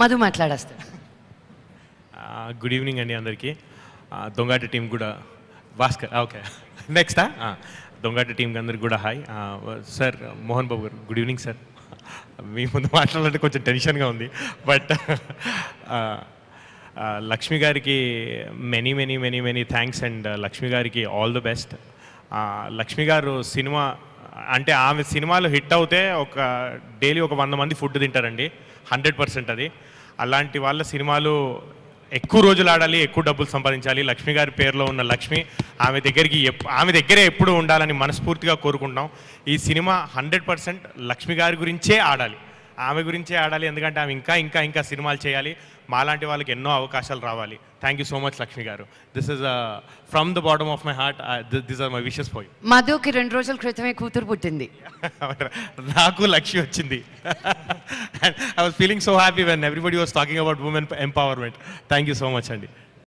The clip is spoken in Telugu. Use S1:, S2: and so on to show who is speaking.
S1: మధు మాట్లాడేస్తాడు.
S2: గుడ్ ఈవినింగ్ అండి అందరికీ. దొంగాటి టీం కూడా భాస్కర్ ఓకే నెక్స్టా దొంగాటి టీంకి అందరికి కూడా హాయ్. సార్ మోహన్ బాబు గారు గుడ్ ఈవినింగ్ సార్. మీ ముందు మాట్లాడాలంటే కొంచెం టెన్షన్గా ఉంది, బట్ లక్ష్మి గారికి many many many many thanks and Lakshmi గారికి ఆల్ ది బెస్ట్. లక్ష్మి గారు సినిమా అంటే ఆమె సినిమాలు హిట్ అవుతే ఒక డైలీ ఒక 100 మంది ఫుడ్ తింటారండి, 100% అది. అలాంటి వాళ్ళ సినిమాలు ఎక్కువ రోజులు ఆడాలి, ఎక్కువ డబ్బులు సంపాదించాలి. లక్ష్మి గారి పేరులో ఉన్న లక్ష్మి ఆమె దగ్గరే ఎప్పుడు ఉండాలని మనస్ఫూర్తిగా కోరుకుంటాం. ఈ సినిమా 100% లక్ష్మి గారి గురించే ఆడాలి, ఆమె గురించే ఆడాలి. ఎందుకంటే ఆమె ఇంకా ఇంకా ఇంకా సినిమాలు చేయాలి, మాలాంటి వాళ్ళకి ఎన్నో అవకాశాలు రావాలి. Thank you so much Lakshmi గారు. This is from the bottom of my heart, this are my wishes for you.
S1: మధుకి 2 రోజుల క్రితమే కూతురు పుట్టింది,
S2: నాకు లక్ష్మి వచ్చింది. I was feeling so happy when everybody was talking about women empowerment. Thank you so much అండి.